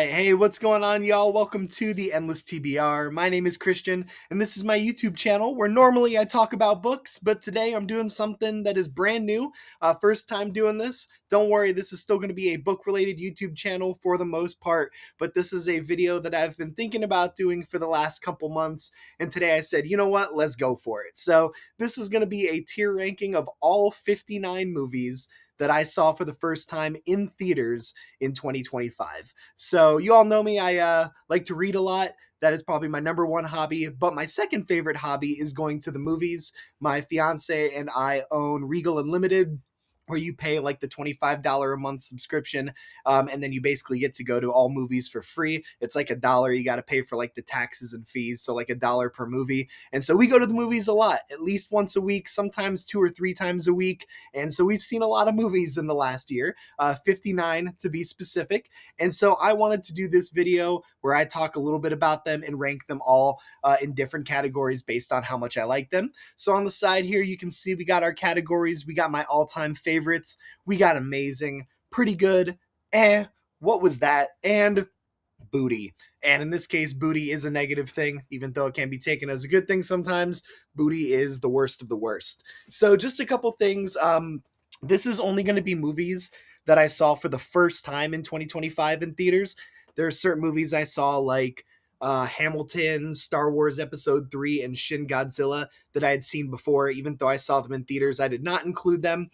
right. Hey, what's going on, y'all? Welcome to the Endless TBR. My name is Christian, and this is my YouTube channel where normally I talk about books, but today I'm doing something that is brand new. First time doing this. Don't worry, this is still going to be a book-related YouTube channel for the most part, but this is a video that I've been thinking about doing for the last couple months, and today I said, you know what? Let's go for it. So this is going to be a tier ranking of all 59 movies that I saw for the first time in theaters in 2025. So you all know me. I like to read a lot. That is probably my number one hobby. But my second favorite hobby is going to the movies. My fiance and I own Regal Unlimited, where you pay like the $25 a month subscription, and then you basically get to go to all movies for free. It's like $1. You got to pay for like the taxes and fees, so like $1 per movie. And so we go to the movies a lot, at least once a week, sometimes 2 or 3 times a week. And so we've seen a lot of movies in the last year, 59 to be specific. And so I wanted to do this video where I talk a little bit about them and rank them all in different categories based on how much I like them. So on the side here, you can see we got our categories. We got my all-time favorites. We got amazing, pretty good, what was that? And booty. And in this case, booty is a negative thing, even though it can be taken as a good thing sometimes. Booty is the worst of the worst. So just a couple things. This is only going to be movies that I saw for the first time in 2025 in theaters. There are certain movies I saw like Hamilton, Star Wars Episode 3, and Shin Godzilla that I had seen before. Even though I saw them in theaters, I did not include them.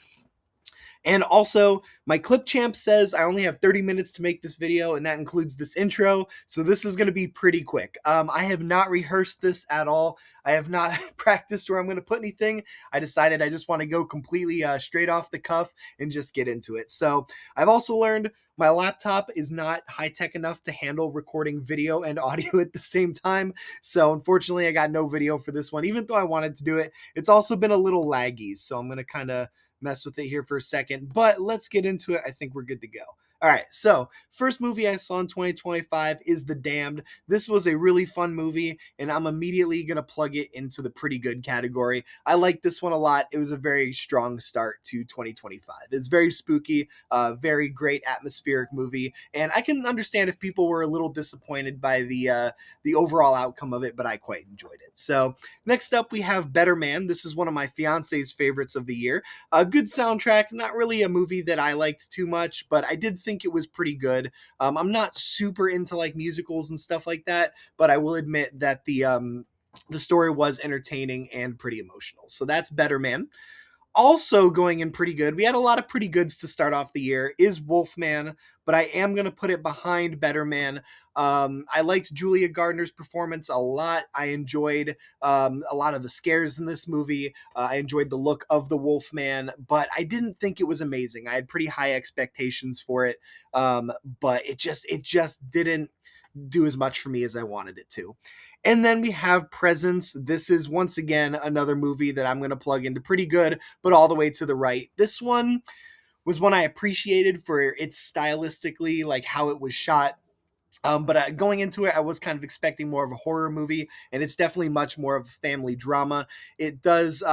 And also, my clip champ says I only have 30 minutes to make this video, and that includes this intro, so this is going to be pretty quick. I have not rehearsed this at all. I have not practiced where I'm going to put anything. I decided I just want to go completely straight off the cuff and just get into it. So I've also learned my laptop is not high-tech enough to handle recording video and audio at the same time, so unfortunately I got no video for this one, even though I wanted to do it. It's also been a little laggy, so I'm going to kind of mess with it here for a second, but let's get into it. I think we're good to go. All right, so first movie I saw in 2025 is The Damned. This was a really fun movie, and I'm immediately going to plug it into the pretty good category. I like this one a lot. It was a very strong start to 2025. It's very spooky, very great atmospheric movie, and I can understand if people were a little disappointed by the overall outcome of it, but I quite enjoyed it. So next up, we have Better Man. This is one of my fiance's favorites of the year. A good soundtrack, not really a movie that I liked too much, but I did think it was pretty good. I'm not super into like musicals and stuff like that, but I will admit that the story was entertaining and pretty emotional. So that's Better Man. Also going in pretty good, we had a lot of pretty goods to start off the year, is Wolfman, but I am going to put it behind Better Man. I liked Julia Gardner's performance a lot. I enjoyed a lot of the scares in this movie. I enjoyed the look of the Wolfman, but I didn't think it was amazing. I had pretty high expectations for it, but it just didn't do as much for me as I wanted it to. And then we have Presence. This is once again another movie that I'm going to plug into pretty good, but all the way to the right. This one was one I appreciated for its stylistically, like how it was shot. But going into it, I was kind of expecting more of a horror movie, and it's definitely much more of a family drama. It does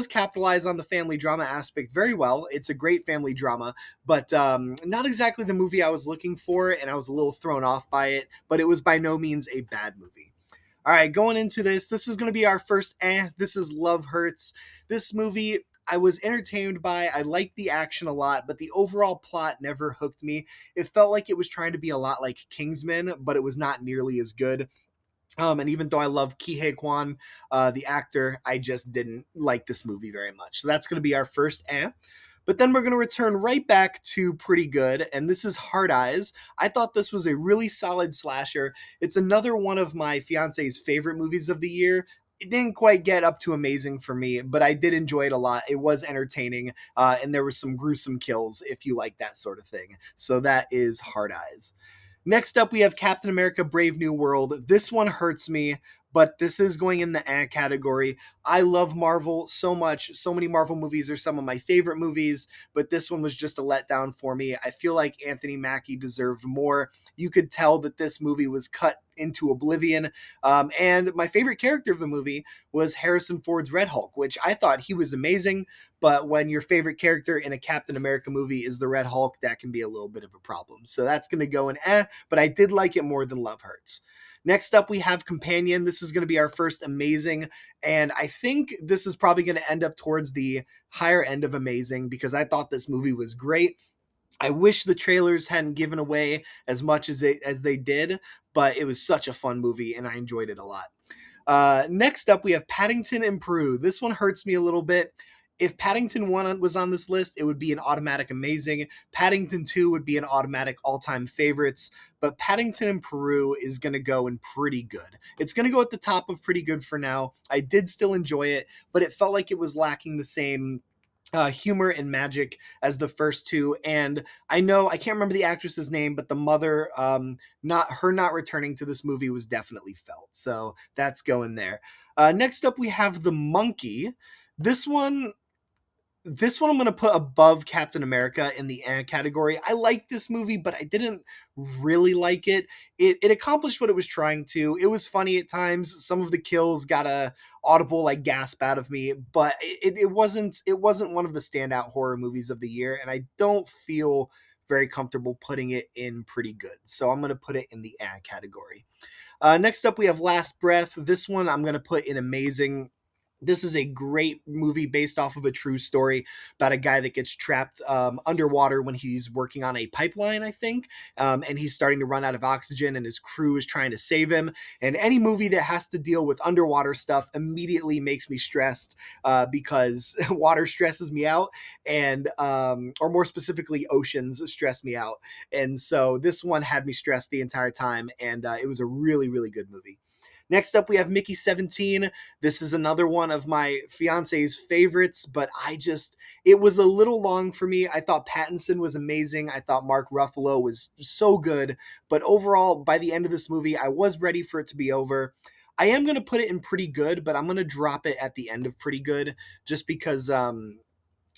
capitalize on the family drama aspect very well. It's a great family drama, but not exactly the movie I was looking for, and I was a little thrown off by it. But it was by no means a bad movie. All right, going into this is going to be our first this is Love Hurts. This movie I was entertained by. I liked the action a lot, but the overall plot never hooked me. It felt like it was trying to be a lot like Kingsman, but it was not nearly as good. And even though I love Ki Hae Kwan, the actor, I just didn't like this movie very much. So that's going to be our first But then we're going to return right back to pretty good, and this is Hard Eyes. I thought this was a really solid slasher. It's another one of my fiance's favorite movies of the year. It didn't quite get up to amazing for me, but I did enjoy it a lot. It was entertaining, and there were some gruesome kills if you like that sort of thing. So that is Hard Eyes. Next up, we have Captain America Brave New World. This one hurts me, but this is going in the category. I love Marvel so much. So many Marvel movies are some of my favorite movies, but this one was just a letdown for me. I feel like Anthony Mackie deserved more. You could tell that this movie was cut into oblivion. And my favorite character of the movie was Harrison Ford's Red Hulk, which I thought he was amazing. But when your favorite character in a Captain America movie is the Red Hulk, that can be a little bit of a problem. So that's going to go in but I did like it more than Love Hurts. Next up, we have Companion. This is going to be our first amazing, and I think this is probably going to end up towards the higher end of amazing because I thought this movie was great. I wish the trailers hadn't given away as much as they did, but it was such a fun movie and I enjoyed it a lot. Next up, we have Paddington in Peru. This one hurts me a little bit. If Paddington 1 was on this list, it would be an automatic amazing. Paddington 2 would be an automatic all-time favorites. But Paddington in Peru is going to go in pretty good. It's going to go at the top of pretty good for now. I did still enjoy it, but it felt like it was lacking the same humor and magic as the first two. And I know I can't remember the actress's name, but the mother, not returning to this movie was definitely felt. So that's going there. Next up, we have The Monkey. This one, this one I'm going to put above Captain America in the category. I liked this movie, but I didn't really like it. It accomplished what it was trying to. It was funny at times. Some of the kills got a audible like gasp out of me, but it wasn't one of the standout horror movies of the year, and I don't feel very comfortable putting it in pretty good. So I'm going to put it in the category. Next up, we have Last Breath. This one I'm going to put in amazing. This is a great movie based off of a true story about a guy that gets trapped underwater when he's working on a pipeline, I think, and he's starting to run out of oxygen, and his crew is trying to save him. And any movie that has to deal with underwater stuff immediately makes me stressed because water stresses me out, and or more specifically, oceans stress me out. And so this one had me stressed the entire time, and it was a really, really good movie. Next up, we have Mickey 17. This is another one of my fiance's favorites, but it was a little long for me. I thought Pattinson was amazing. I thought Mark Ruffalo was so good. But overall, by the end of this movie, I was ready for it to be over. I am going to put it in pretty good, but I'm going to drop it at the end of pretty good just because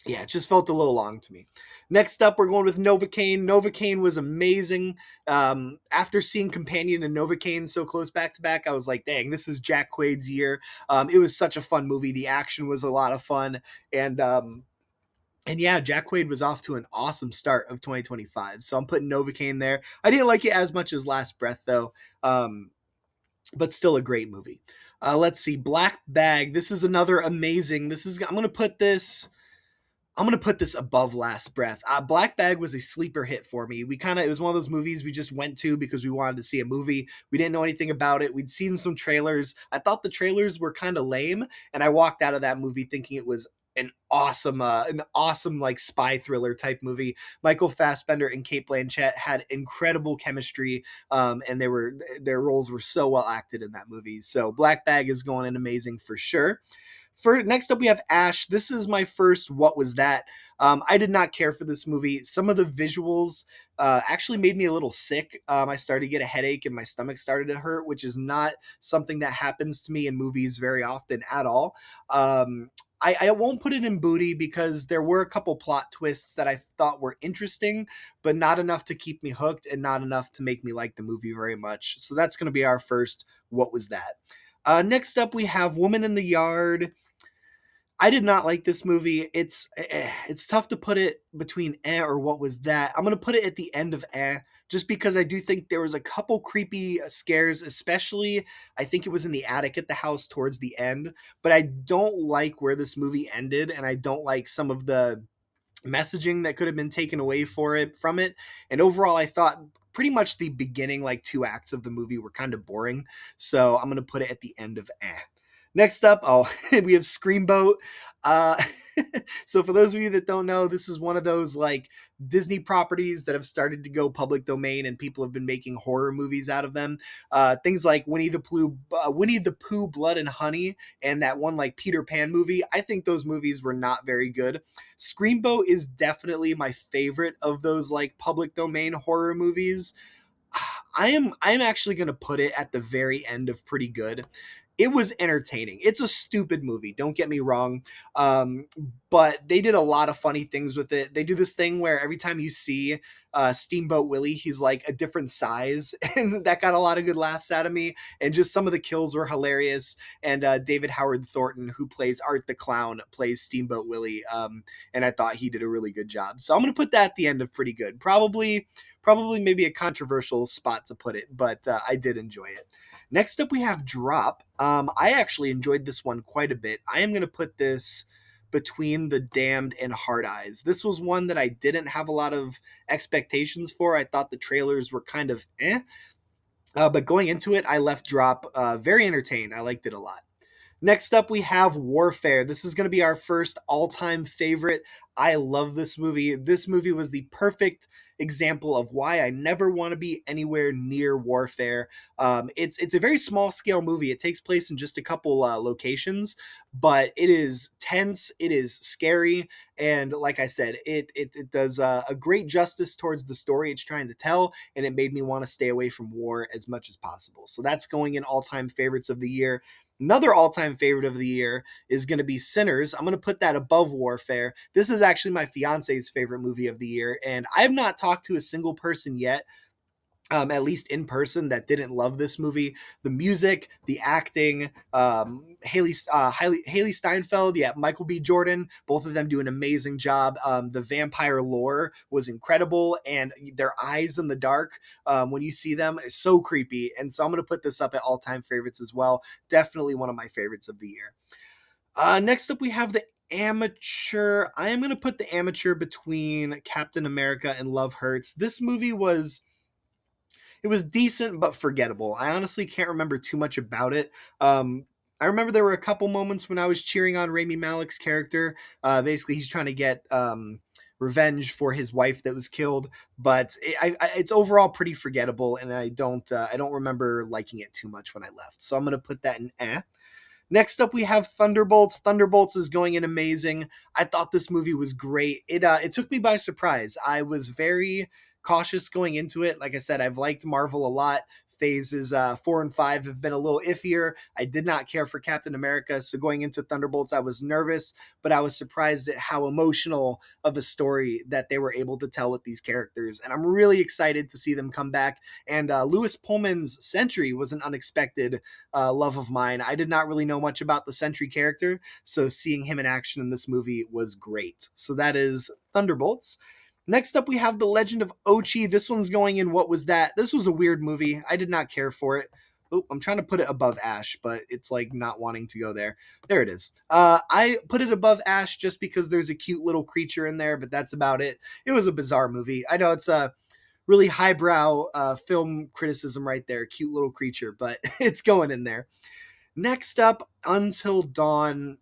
yeah, it just felt a little long to me. Next up, we're going with Novocaine. Novocaine was amazing. After seeing Companion and Novocaine so close back to back, I was like, dang, this is Jack Quaid's year. It was such a fun movie. The action was a lot of fun. And yeah, Jack Quaid was off to an awesome start of 2025. So I'm putting Novocaine there. I didn't like it as much as Last Breath, though, but still a great movie. Let's see, Black Bag. This is another amazing. I'm going to put this above Last Breath. Black Bag was a sleeper hit for me. It was one of those movies we just went to because we wanted to see a movie. We didn't know anything about it. We'd seen some trailers. I thought the trailers were kind of lame, and I walked out of that movie thinking it was an awesome like spy thriller type movie. Michael Fassbender and Cate Blanchett had incredible chemistry, and their roles were so well acted in that movie. So Black Bag is going in amazing for sure. Next up, we have Ash. This is my first What Was That? I did not care for this movie. Some of the visuals actually made me a little sick. I started to get a headache and my stomach started to hurt, which is not something that happens to me in movies very often at all. I won't put it in booty because there were a couple plot twists that I thought were interesting, but not enough to keep me hooked and not enough to make me like the movie very much. So that's going to be our first What Was That? Next up, we have Woman in the Yard. I did not like this movie. It's tough to put it between or What Was That. I'm going to put it at the end of just because I do think there was a couple creepy scares, especially I think it was in the attic at the house towards the end, but I don't like where this movie ended, and I don't like some of the messaging that could have been taken away from it. And overall, I thought pretty much the beginning like two acts of the movie were kind of boring. So I'm going to put it at the end of Next up, we have Screamboat. Uh, so for those of you that don't know, this is one of those like Disney properties that have started to go public domain, and people have been making horror movies out of them. Things like Winnie the Pooh, Blood and Honey, and that one like Peter Pan movie. I think those movies were not very good. Screamboat is definitely my favorite of those like public domain horror movies. I'm actually going to put it at the very end of pretty good. It was entertaining. It's a stupid movie, don't get me wrong. Um, but they did a lot of funny things with it. They do this thing where every time you see Steamboat Willie, he's like a different size, and that got a lot of good laughs out of me. And just some of the kills were hilarious. And David Howard Thornton, who plays Art the Clown, plays Steamboat Willie, and I thought he did a really good job. So I'm gonna put that at the end of pretty good. Probably maybe a controversial spot to put it, but I did enjoy it. Next up, we have Drop. I actually enjoyed this one quite a bit. I am going to put this between The Damned and Hard Eyes. This was one that I didn't have a lot of expectations for. I thought the trailers were kind of eh. But going into it, I left Drop very entertained. I liked it a lot. Next up, we have Warfare. This is going to be our first all time favorite. I love this movie. This movie was the perfect example of why I never want to be anywhere near Warfare. It's a very small scale movie. It takes place in just a couple locations, but it is tense. It is scary, and like I said, it does a great justice towards the story it's trying to tell, and it made me want to stay away from war as much as possible. So that's going in all time favorites of the year. Another all-time favorite of the year is going to be Sinners. I'm going to put that above Warfare. This is actually my fiance's favorite movie of the year, and I have not talked to a single person yet, at least in person, that didn't love this movie. The music, the acting, Haley Steinfeld, yeah, Michael B. Jordan, both of them do an amazing job. The vampire lore was incredible, and their eyes in the dark, when you see them, is so creepy. And so I'm going to put this up at all-time favorites as well. Definitely one of my favorites of the year. Next up, we have The Amateur. I am going to put The Amateur between Captain America and Love Hurts. This movie was it was decent but forgettable. I honestly can't remember too much about it. I remember there were a couple moments when I was cheering on Rami Malek's character. Basically, he's trying to get revenge for his wife that was killed, but it's overall pretty forgettable, and I don't remember liking it too much when I left. So I'm gonna put that in eh. Next up, we have Thunderbolts. Thunderbolts is going in amazing. I thought this movie was great. It took me by surprise. I was very cautious going into it. Like I said, I've liked Marvel a lot. Phases 4 and 5 have been a little iffier. I did not care for Captain America, so going into Thunderbolts, I was nervous, but I was surprised at how emotional of a story that they were able to tell with these characters. And I'm really excited to see them come back. And Lewis Pullman's Sentry was an unexpected love of mine. I did not really know much about the Sentry character, so seeing him in action in this movie was great. So that is Thunderbolts. Next up, we have The Legend of Ochi. This one's going in What Was That? This was a weird movie. I did not care for it. Oh, I'm trying to put it above Ash, but it's like not wanting to go there. There it is. I put it above Ash just because there's a cute little creature in there, but that's about it. It was a bizarre movie. I know it's a really highbrow film criticism right there. Cute little creature, but it's going in there. Next up, Until Dawn.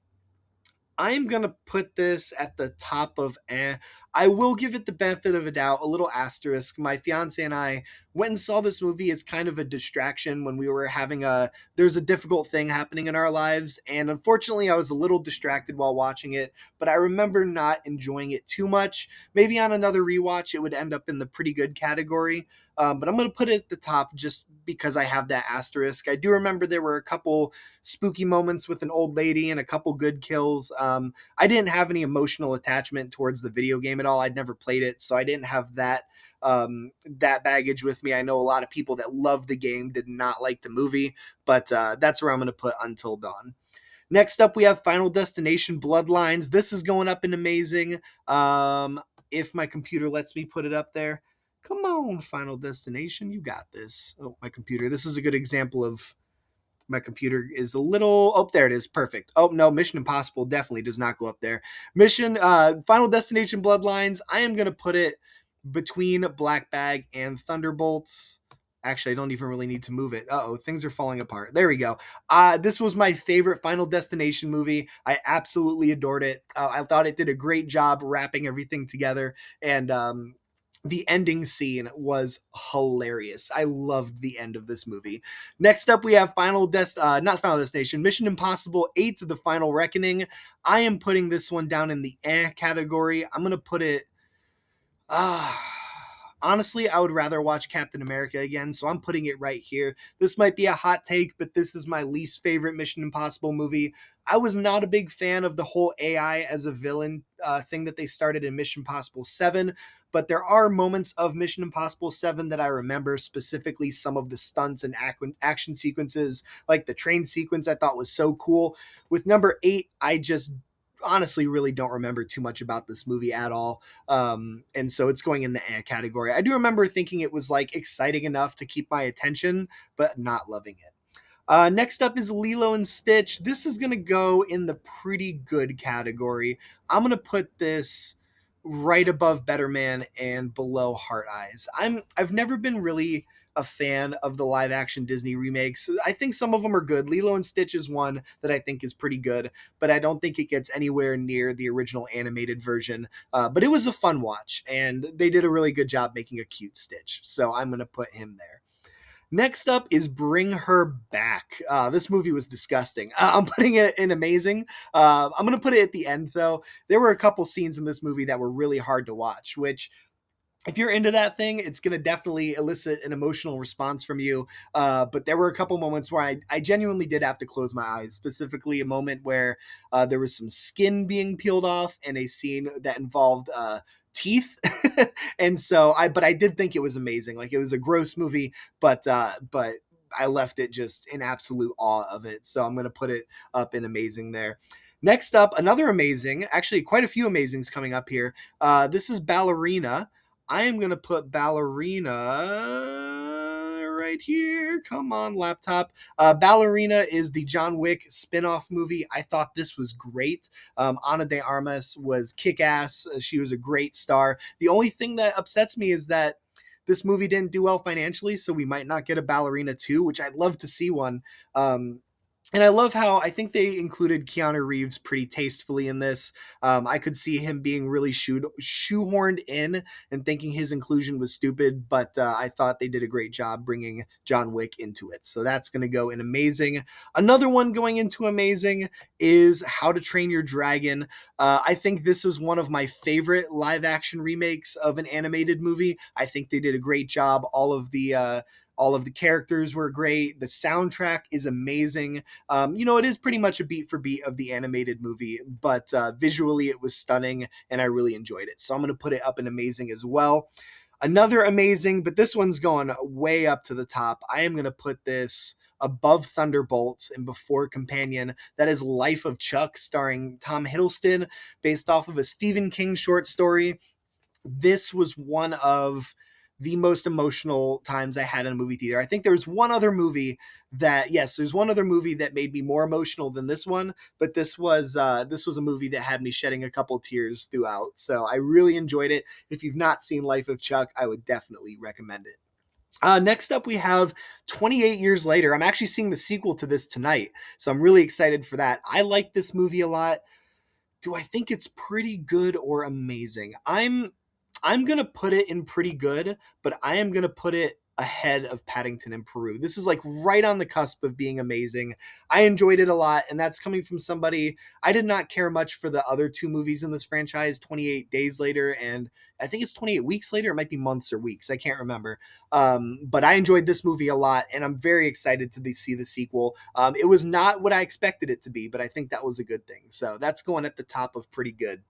I'm going to put this at the top of eh. I will give it the benefit of a doubt, a little asterisk. My fiance and I went and saw this movie as kind of a distraction when we were there's a difficult thing happening in our lives. And unfortunately, I was a little distracted while watching it, but I remember not enjoying it too much. Maybe on another rewatch, it would end up in the pretty good category. But I'm going to put it at the top just because I have that asterisk. I do remember there were a couple spooky moments with an old lady and a couple good kills. I didn't have any emotional attachment towards the video game at all. I'd never played it, so I didn't have that baggage with me. I know a lot of people that love the game did not like the movie, but that's where I'm going to put Until Dawn. Next up, we have Final Destination Bloodlines. This is going up in amazing. If my computer lets me put it up there. Come on, Final Destination, you got this. Oh, my computer. This is a good example of my computer is a little. Oh, there it is. Perfect. Oh no, Mission Impossible definitely does not go up there. Final Destination Bloodlines. I am gonna put it between Black Bag and Thunderbolts. Actually, I don't even really need to move it. Uh-oh, things are falling apart. There we go. This was my favorite Final Destination movie. I absolutely adored it. I thought it did a great job wrapping everything together, and the ending scene was hilarious. I loved the end of this movie. Next up, we have not Final Destination, Mission Impossible 8: The Final Reckoning. I am putting this one down in the category. I'm Honestly, I would rather watch Captain America again, so I'm putting it right here. This might be a hot take, but this is my least favorite Mission Impossible movie. I was not a big fan of the whole AI as a villain thing that they started in Mission Impossible 7, but there are moments of Mission Impossible 7 that I remember, specifically some of the stunts and action sequences, like the train sequence I thought was so cool. With number 8, I just honestly really don't remember too much about this movie at all. And so it's going in the category. I do remember thinking it was like exciting enough to keep my attention, but not loving it. Next up is Lilo and Stitch. This is going to go in the pretty good category. I'm going to put this right above Better Man and below Heart Eyes. I've never been really a fan of the live action Disney remakes. I think some of them are good. Lilo and Stitch is one that I think is pretty good, but I don't think it gets anywhere near the original animated version. But it was a fun watch, and they did a really good job making a cute Stitch. So I'm going to put him there. Next up is Bring Her Back. This movie was disgusting. I'm putting it in amazing. I'm going to put it at the end, though. There were a couple scenes in this movie that were really hard to watch, which if you're into that thing, it's going to definitely elicit an emotional response from you. But there were a couple moments where I genuinely did have to close my eyes, specifically a moment where there was some skin being peeled off and a scene that involved teeth. And so but I did think it was amazing. Like, it was a gross movie, but I left it just in absolute awe of it. So I'm going to put it up in amazing there. Next up, another amazing, actually quite a few amazings coming up here. This is Ballerina. I am going to put Ballerina right here. Come on, laptop. Ballerina is the John Wick spin-off movie. I thought this was great. Ana de Armas was kick-ass. She was a great star. The only thing that upsets me is that this movie didn't do well financially, so we might not get a Ballerina 2, which I'd love to see one. And I love how I think they included Keanu Reeves pretty tastefully in this. I could see him being really shoehorned in and thinking his inclusion was stupid, but I thought they did a great job bringing John Wick into it. So that's going to go in amazing. Another one going into amazing is How to Train Your Dragon. I think this is one of my favorite live action remakes of an animated movie. I think they did a great job. All of the characters were great. The soundtrack is amazing. It is pretty much a beat for beat of the animated movie, but visually it was stunning and I really enjoyed it. So I'm going to put it up in amazing as well. Another amazing, but this one's going way up to the top. I am going to put this above Thunderbolts and before Companion. That is Life of Chuck, starring Tom Hiddleston, based off of a Stephen King short story. This was one of the most emotional times I had in a movie theater. I think there's one other movie there's one other movie that made me more emotional than this one, but this was a movie that had me shedding a couple tears throughout. So I really enjoyed it. If you've not seen Life of Chuck, I would definitely recommend it. Next up, we have 28 Years Later. I'm actually seeing the sequel to this tonight, so I'm really excited for that. I like this movie a lot. Do I think it's pretty good or amazing? I'm going to put it in pretty good, but I am going to put it ahead of Paddington in Peru. This is like right on the cusp of being amazing. I enjoyed it a lot, and that's coming from somebody. I did not care much for the other two movies in this franchise, 28 Days Later, and I think it's 28 Weeks Later. It might be months or weeks. I can't remember. But I enjoyed this movie a lot, and I'm very excited to see the sequel. It was not what I expected it to be, but I think that was a good thing. So that's going at the top of pretty good.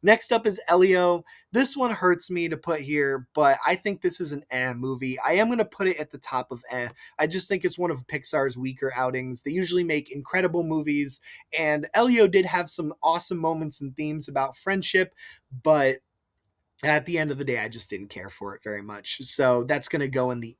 Next up is Elio. This one hurts me to put here, but I think this is an movie. I am going to put it at the top of I just think it's one of Pixar's weaker outings. They usually make incredible movies, and Elio did have some awesome moments and themes about friendship, but at the end of the day, I just didn't care for it very much. So that's going to go in the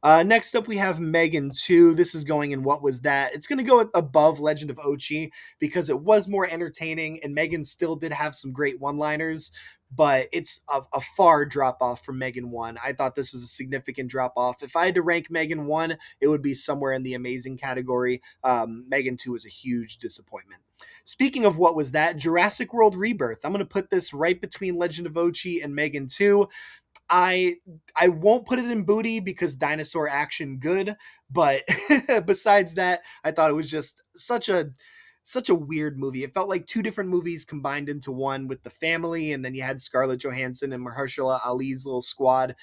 Next up, we have Megan 2. This is going in What Was That? It's going to go above Legend of Ochi because it was more entertaining, and Megan still did have some great one-liners, but it's a far drop-off from Megan 1. I thought this was a significant drop-off. If I had to rank Megan 1, it would be somewhere in the amazing category. Megan 2 was a huge disappointment. Speaking of What Was That? Jurassic World Rebirth. I'm going to put this right between Legend of Ochi and Megan 2. I won't put it in booty because dinosaur action good, but besides that, I thought it was just such a such a weird movie. It felt like two different movies combined into one with the family, and then you had Scarlett Johansson and Mahershala Ali's little squad.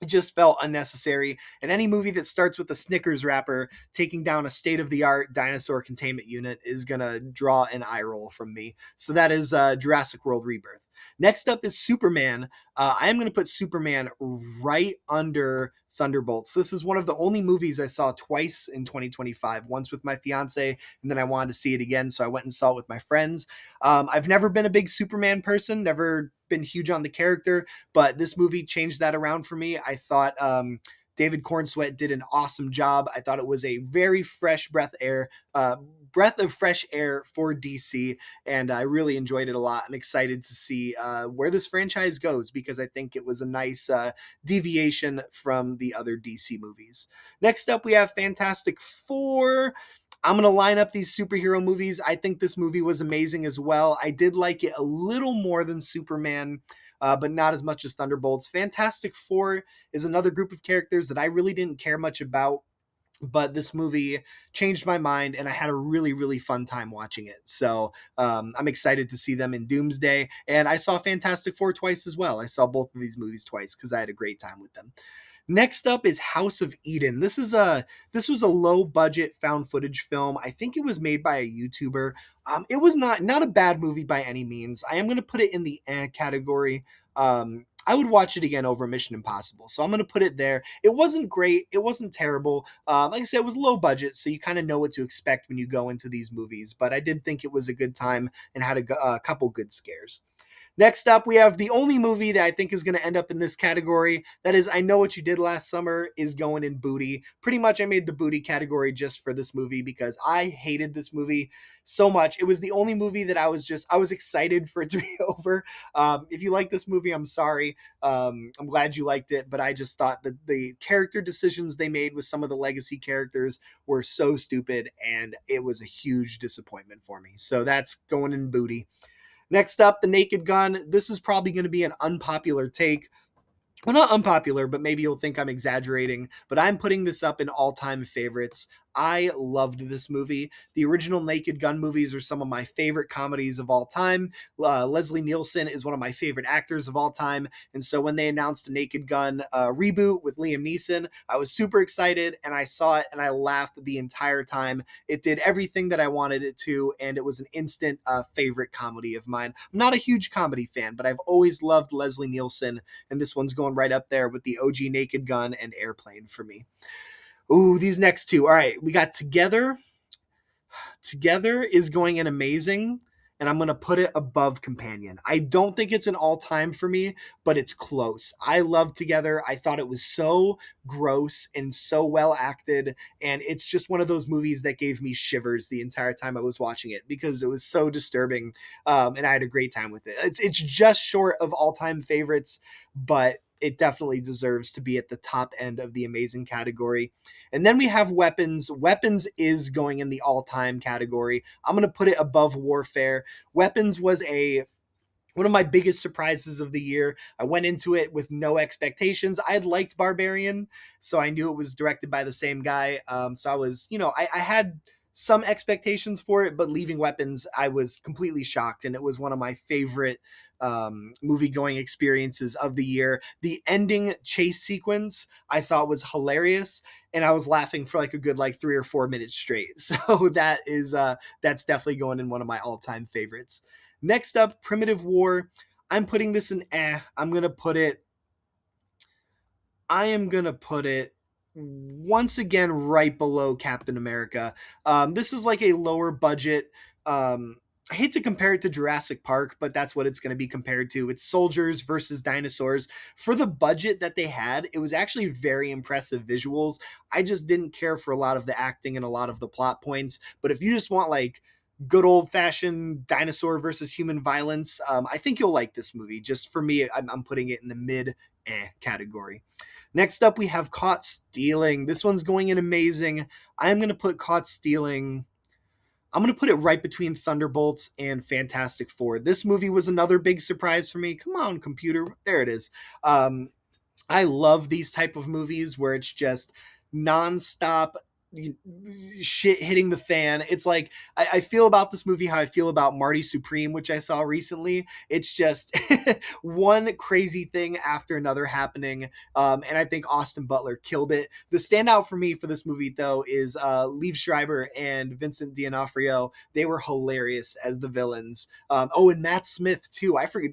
It just felt unnecessary. And any movie that starts with a Snickers wrapper taking down a state of the art dinosaur containment unit is going to draw an eye roll from me. So that is Jurassic World Rebirth. Next up is Superman. I am going to put Superman right under Thunderbolts. This is one of the only movies I saw twice in 2025, once with my fiance, and then I wanted to see it again, so I went and saw it with my friends. I've never been a big Superman person, never been huge on the character, but this movie changed that around for me. I thought David Cornsweet did an awesome job. I thought it was a very fresh breath of fresh air for DC, and I really enjoyed it a lot. I'm excited to see where this franchise goes because I think it was a nice deviation from the other DC movies. Next up, we have Fantastic Four. I'm going to line up these superhero movies. I think this movie was amazing as well. I did like it a little more than Superman, but not as much as Thunderbolts. Fantastic Four is another group of characters that I really didn't care much about, but this movie changed my mind and I had a really, really fun time watching it. So I'm excited to see them in Doomsday. And I saw Fantastic Four twice as well. I saw both of these movies twice because I had a great time with them. Next up is House of Eden. This was a low budget found footage film. I think it was made by a YouTuber. It was not a bad movie by any means. I am going to put it in the category. I would watch it again over Mission Impossible. So I'm going to put it there. It wasn't great. It wasn't terrible. Like I said, it was low budget, so you kind of know what to expect when you go into these movies. But I did think it was a good time and had a couple good scares. Next up, we have the only movie that I think is going to end up in this category. That is I Know What You Did Last Summer is going in booty. Pretty much I made the booty category just for this movie because I hated this movie so much. It was the only movie that I was excited for it to be over. If you like this movie, I'm sorry. I'm glad you liked it, but I just thought that the character decisions they made with some of the legacy characters were so stupid, and it was a huge disappointment for me. So that's going in booty. Next up, The Naked Gun. This is probably going to be an unpopular take. Well, not unpopular, but maybe you'll think I'm exaggerating, but I'm putting this up in all-time favorites. I loved this movie. The original Naked Gun movies are some of my favorite comedies of all time. Leslie Nielsen is one of my favorite actors of all time, and so when they announced a Naked Gun reboot with Liam Neeson, I was super excited, and I saw it, and I laughed the entire time. It did everything that I wanted it to, and it was an instant favorite comedy of mine. I'm not a huge comedy fan, but I've always loved Leslie Nielsen, and this one's going right up there with the OG Naked Gun and Airplane for me. Ooh, these next two. All right, we got Together. Together is going in amazing, and I'm going to put it above Companion. I don't think it's an all-time for me, but it's close. I love Together. I thought it was so gross and so well acted, and it's just one of those movies that gave me shivers the entire time I was watching it because it was so disturbing, and I had a great time with it. It's just short of all-time favorites, but it definitely deserves to be at the top end of the amazing category. And then we have Weapons. Weapons is going in the all-time category. I'm going to put it above Warfare. Weapons was one of my biggest surprises of the year. I went into it with no expectations. I had liked Barbarian, so I knew it was directed by the same guy. So I was, I had some expectations for it, but leaving Weapons, I was completely shocked, and it was one of my favorite movie going experiences of the year. The ending chase sequence I thought was hilarious, and I was laughing for like a good 3 or 4 minutes straight. So that's definitely going in one of my all-time favorites. Next up, Primitive War. I'm putting this in I am gonna put it once again right below Captain America. This is like a lower budget. I hate to compare it to Jurassic Park, but that's what it's going to be compared to. It's soldiers versus dinosaurs. For the budget that they had, it was actually very impressive visuals. I just didn't care for a lot of the acting and a lot of the plot points. But if you just want good old fashioned dinosaur versus human violence, I think you'll like this movie. Just for me, I'm putting it in the mid category. Next up, we have Caught Stealing. This one's going in amazing. I'm going to put Caught Stealing. I'm going to put it right between Thunderbolts and Fantastic Four. This movie was another big surprise for me. Come on, computer. There it is. I love these type of movies where it's just nonstop shit hitting the fan. It's like I feel about this movie how I feel about Marty Supreme, which I saw recently. It's just one crazy thing after another happening, and I think Austin Butler killed it. The standout for me for this movie, though, is Liev Schreiber and Vincent D'Onofrio. They were hilarious as the villains. Oh, and Matt Smith too. I forget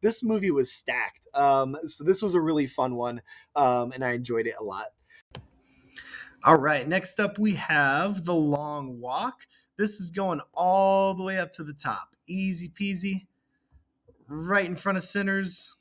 this movie was stacked. So this was a really fun one, and I enjoyed it a lot. All right, next up we have The Long Walk. This is going all the way up to the top. Easy peasy, right in front of Sinners.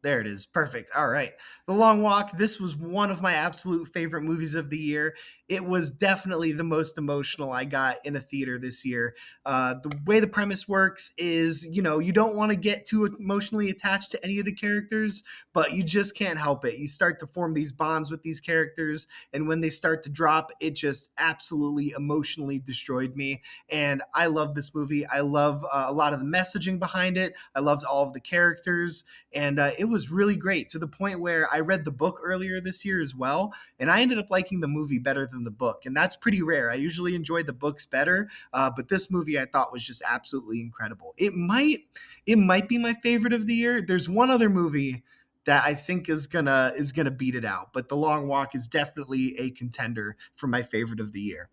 There it is. Perfect. All right. The Long Walk. This was one of my absolute favorite movies of the year. It was definitely the most emotional I got in a theater this year. The way the premise works is, you don't want to get too emotionally attached to any of the characters, but you just can't help it. You start to form these bonds with these characters, and when they start to drop, it just absolutely emotionally destroyed me. And I love this movie. I love a lot of the messaging behind it. I loved all of the characters, and it was really great to the point where I read the book earlier this year as well, and I ended up liking the movie better than the book, and that's pretty rare. I usually enjoy the books better, but this movie I thought was just absolutely incredible. It might be my favorite of the year. There's one other movie that I think is gonna beat it out, but The Long Walk is definitely a contender for my favorite of the year.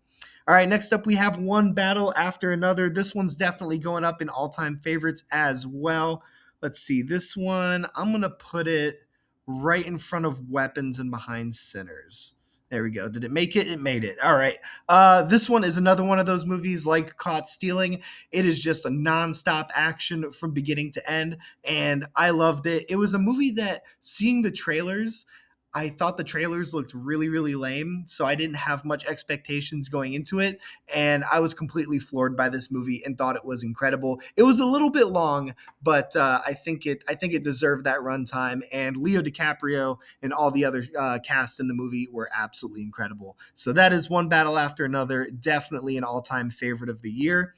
All right, next up we have One Battle After Another. This one's definitely going up in all-time favorites as well. Let's see, this one, I'm going to put it right in front of Weapons and behind Sinners. There we go. Did it make it? It made it. All right. This one is another one of those movies like Caught Stealing. It is just a nonstop action from beginning to end, and I loved it. It was a movie that, seeing the trailers, I thought the trailers looked really, really lame, so I didn't have much expectations going into it, and I was completely floored by this movie and thought it was incredible. It was a little bit long, but I think it deserved that runtime. And Leo DiCaprio and all the other cast in the movie were absolutely incredible. So that is One Battle After Another, definitely an all-time favorite of the year.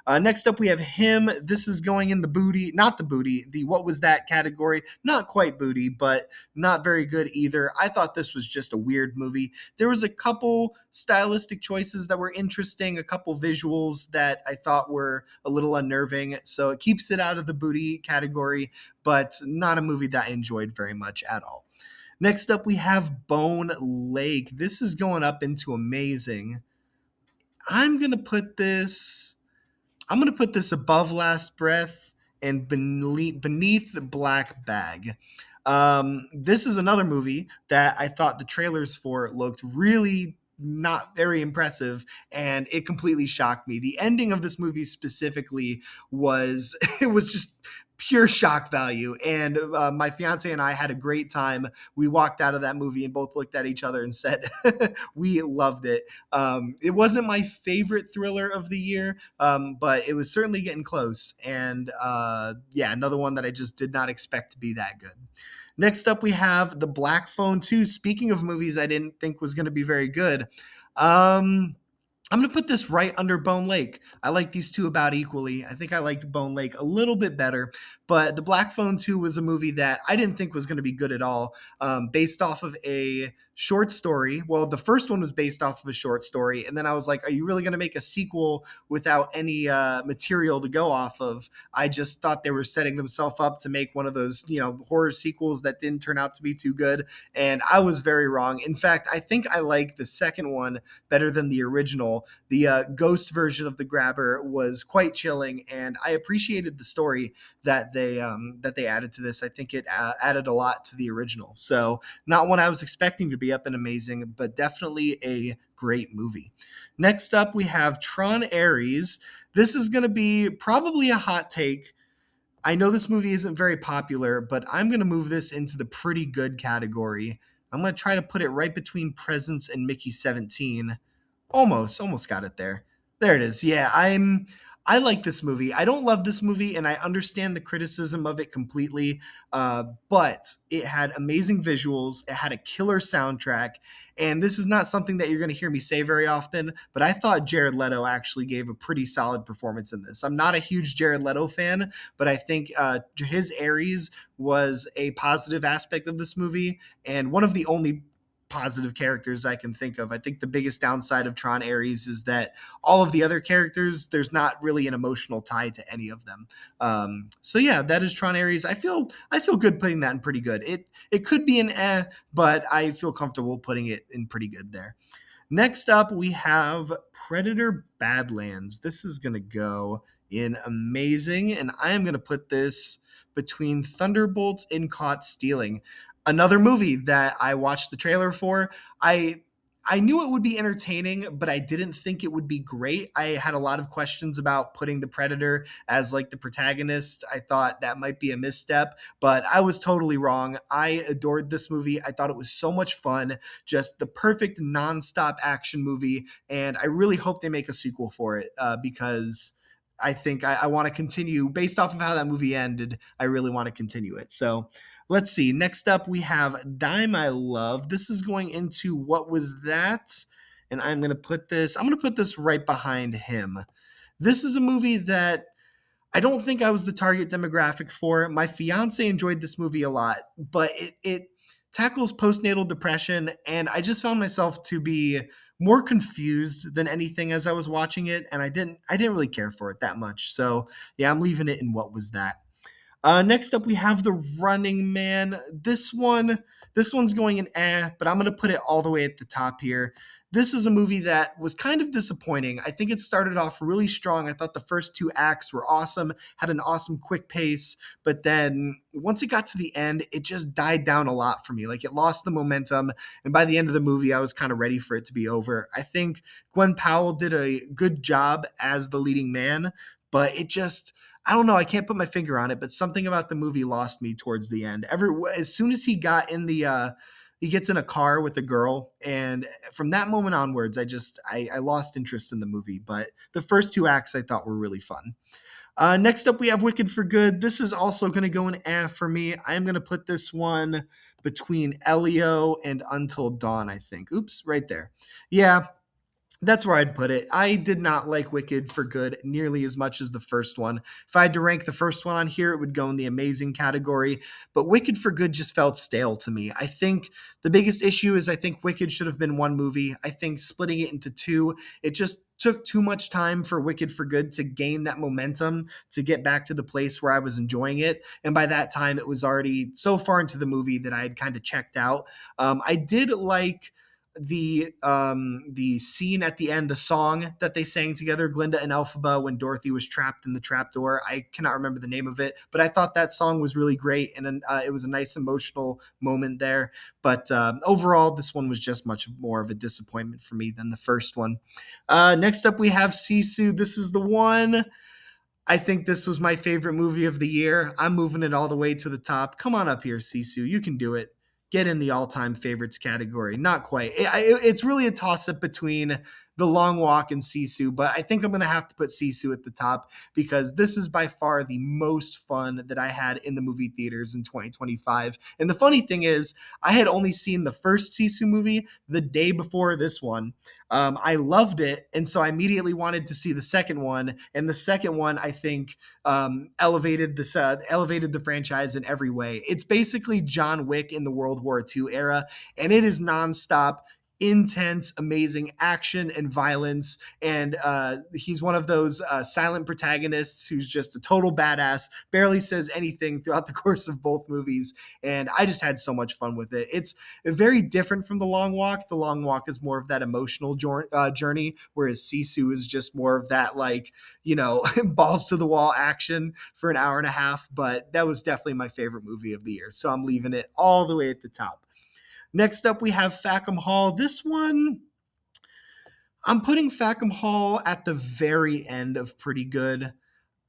Next up, we have Him. This is going in the booty, not the booty, the what was that category. Not quite booty, but not very good either. I thought this was just a weird movie. There was a couple stylistic choices that were interesting, a couple visuals that I thought were a little unnerving. So it keeps it out of the booty category, but not a movie that I enjoyed very much at all. Next up, we have Bone Lake. This is going up into amazing. I'm going to put this I'm going to put this above Last Breath and beneath the Black Bag. This is another movie that I thought the trailers for looked really not very impressive, and it completely shocked me. The ending of this movie specifically was it was just pure shock value, and my fiance and I had a great time. We walked out of that movie and both looked at each other and said we loved it. It wasn't my favorite thriller of the year, but it was certainly getting close. And yeah, another one that I just did not expect to be that good. Next up, we have The Black Phone 2. Speaking of movies I didn't think was going to be very good, I'm going to put this right under Bone Lake. I like these two about equally. I think I liked Bone Lake a little bit better, but The Black Phone 2 was a movie that I didn't think was going to be good at all, based off of a short story. Well, the first one was based off of a short story, and then I was like, are you really going to make a sequel without any material to go off of? I just thought they were setting themselves up to make one of those, horror sequels that didn't turn out to be too good, and I was very wrong. In fact, I think I like the second one better than the original. The ghost version of the grabber was quite chilling, and I appreciated the story that they added to this. I think it added a lot to the original. So not one I was expecting to be up and amazing, but definitely a great movie. Next up, we have Tron Ares. This is going to be probably a hot take. I know this movie isn't very popular, but I'm going to move this into the pretty good category. I'm going to try to put it right between Presence and Mickey 17. Almost got it there. There it is. Yeah, I like this movie. I don't love this movie, and I understand the criticism of it completely, but it had amazing visuals. It had a killer soundtrack, and this is not something that you're going to hear me say very often, but I thought Jared Leto actually gave a pretty solid performance in this. I'm not a huge Jared Leto fan, but I think his Ares was a positive aspect of this movie, and one of the only positive characters I can think of. I think the biggest downside of Tron Ares is that all of the other characters, there's not really an emotional tie to any of them. So yeah, that is Tron Ares. I feel good putting that in pretty good. It could be an but I feel comfortable putting it in pretty good there. Next up, we have Predator Badlands. This is going to go in amazing, and I am going to put this between Thunderbolts and Caught Stealing. Another movie that I watched the trailer for. I I knew it would be entertaining, but I didn't think it would be great. I had a lot of questions about putting the Predator as like the protagonist. I thought that might be a misstep, but I was totally wrong. I adored this movie. I thought it was so much fun, just the perfect nonstop action movie, and I really hope they make a sequel for it because I think I want to continue based off of how that movie ended. I really want to continue it. So let's see. Next up, we have Die My Love. This is going into What Was That? And I'm going to put this right behind him. This is a movie that I don't think I was the target demographic for. My fiance enjoyed this movie a lot, but it tackles postnatal depression, and I just found myself to be more confused than anything as I was watching it, and I didn't really care for it that much. So yeah, I'm leaving it in What Was That? Next up, we have The Running Man. This one's going in but I'm gonna put it all the way at the top here. This is a movie that was kind of disappointing. I think it started off really strong. I thought the first two acts were awesome, had an awesome quick pace, but then once it got to the end, it just died down a lot for me. Like it lost the momentum, and by the end of the movie, I was kind of ready for it to be over. I think Gwen Powell did a good job as the leading man, but it just I don't know. I can't put my finger on it, but something about the movie lost me towards the end. As soon as he got in he gets in a car with a girl, and from that moment onwards, I lost interest in the movie. But the first two acts I thought were really fun. Next up, we have Wicked for Good. This is also going to go in for me. I am going to put this one between Elio and Until Dawn. I think. Oops, right there. Yeah, that's where I'd put it. I did not like Wicked for Good nearly as much as the first one. If I had to rank the first one on here, it would go in the amazing category. But Wicked for Good just felt stale to me. I think the biggest issue is I think Wicked should have been one movie. I think splitting it into two, it just took too much time for Wicked for Good to gain that momentum to get back to the place where I was enjoying it. And by that time, it was already so far into the movie that I had kind of checked out. I did like the scene at the end, the song that they sang together, Glinda and Elphaba, when Dorothy was trapped in the trapdoor. I cannot remember the name of it, but I thought that song was really great, and it was a nice emotional moment there. But overall, this one was just much more of a disappointment for me than the first one. Next up, we have Sisu. This is the one. I think this was my favorite movie of the year. I'm moving it all the way to the top. Come on up here, Sisu. You can do it. Get in the all-time favorites category. Not quite. It's really a toss-up between The Long Walk and Sisu, but I think I'm going to have to put Sisu at the top because this is by far the most fun that I had in the movie theaters in 2025. And the funny thing is, I had only seen the first Sisu movie the day before this one. I loved it, and so I immediately wanted to see the second one. And the second one, I think, elevated the franchise in every way. It's basically John Wick in the World War II era, and it is nonstop intense, amazing action and violence. And he's one of those silent protagonists who's just a total badass, barely says anything throughout the course of both movies. And I just had so much fun with it. It's very different from The Long Walk. The Long Walk is more of that emotional journey, whereas Sisu is just more of that, like, balls to the wall action for an hour and a half. But that was definitely my favorite movie of the year. So I'm leaving it all the way at the top. Next up, we have Fackham Hall. This one, I'm putting Fackham Hall at the very end of pretty good.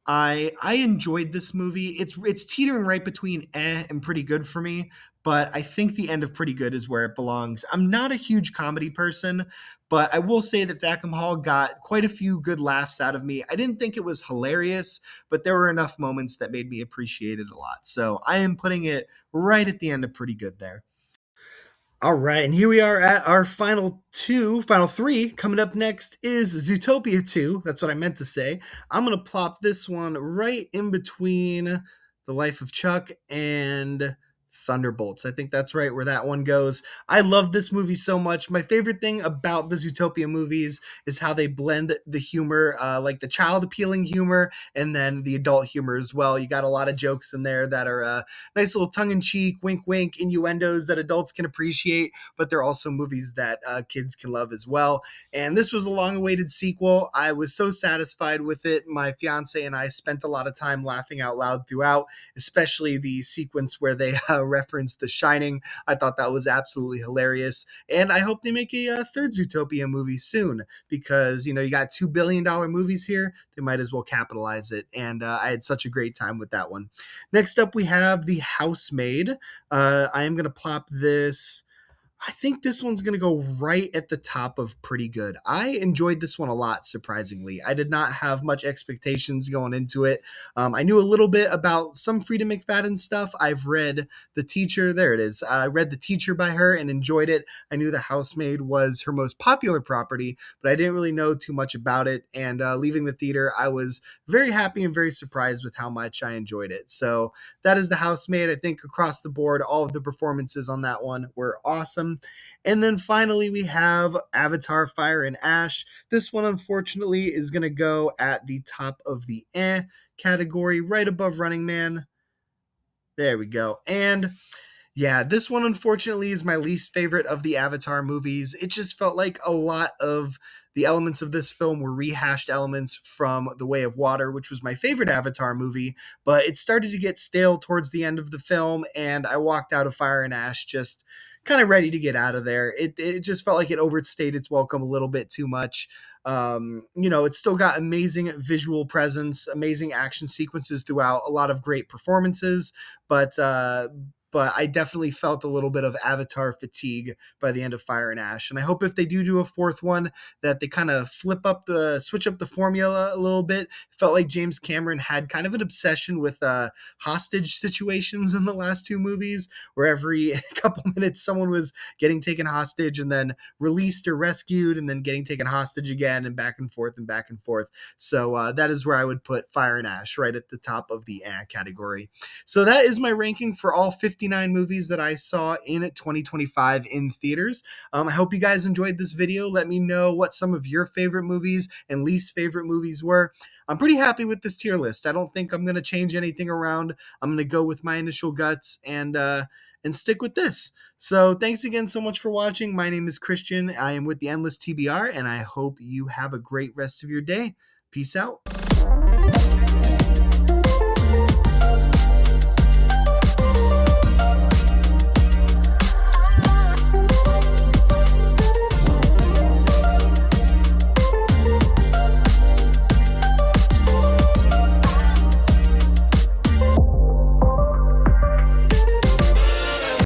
I enjoyed this movie. It's teetering right between and pretty good for me, but I think the end of pretty good is where it belongs. I'm not a huge comedy person, but I will say that Fackham Hall got quite a few good laughs out of me. I didn't think it was hilarious, but there were enough moments that made me appreciate it a lot. So I am putting it right at the end of pretty good there. All right, and here we are at our final three. Coming up next is Zootopia 2. That's what I meant to say. I'm going to plop this one right in between The Life of Chuck and Thunderbolts. I think that's right where that one goes. I love this movie so much. My favorite thing about the Zootopia movies is how they blend the humor, like the child appealing humor and then the adult humor as well. You got a lot of jokes in there that are nice little tongue in cheek, wink, wink innuendos that adults can appreciate, but they're also movies that kids can love as well. And this was a long awaited sequel. I was so satisfied with it. My fiance and I spent a lot of time laughing out loud throughout, especially the sequence where they referenced The Shining. I thought that was absolutely hilarious. And I hope they make a third Zootopia movie soon because, you got $2 billion movies here. They might as well capitalize it. And I had such a great time with that one. Next up, we have The Housemaid. I am going to plop this. I think this one's going to go right at the top of pretty good. I enjoyed this one a lot, surprisingly. I did not have much expectations going into it. I knew a little bit about some Frida McFadden stuff. I've read The Teacher. There it is. I read The Teacher by her and enjoyed it. I knew The Housemaid was her most popular property, but I didn't really know too much about it. And leaving the theater, I was very happy and very surprised with how much I enjoyed it. So that is The Housemaid. I think across the board, all of the performances on that one were awesome. And then finally, we have Avatar Fire and Ash. This one, unfortunately, is going to go at the top of the category, right above Running Man. There we go. And yeah, this one unfortunately is my least favorite of the Avatar movies. It just felt like a lot of the elements of this film were rehashed elements from The Way of Water, which was my favorite Avatar movie, but it started to get stale towards the end of the film, and I walked out of Fire and Ash just kind of ready to get out of there. It just felt like it overstayed its welcome a little bit too much. It's still got amazing visual presence, amazing action sequences throughout, a lot of great performances, but I definitely felt a little bit of Avatar fatigue by the end of Fire and Ash. And I hope if they do a fourth one that they kind of switch up the formula a little bit. It felt like James Cameron had kind of an obsession with hostage situations in the last two movies, where every couple minutes someone was getting taken hostage and then released or rescued and then getting taken hostage again and back and forth and back and forth. So that is where I would put Fire and Ash, right at the top of the category. So that is my ranking for all 59 movies that I saw in 2025 in theaters. I hope you guys enjoyed this video. Let me know what some of your favorite movies and least favorite movies were. I'm pretty happy with this tier list. I don't think I'm going to change anything around. I'm going to go with my initial guts and stick with this. So thanks again so much for watching. My name is Christian. I am with the Endless TBR, and I hope you have a great rest of your day. Peace out.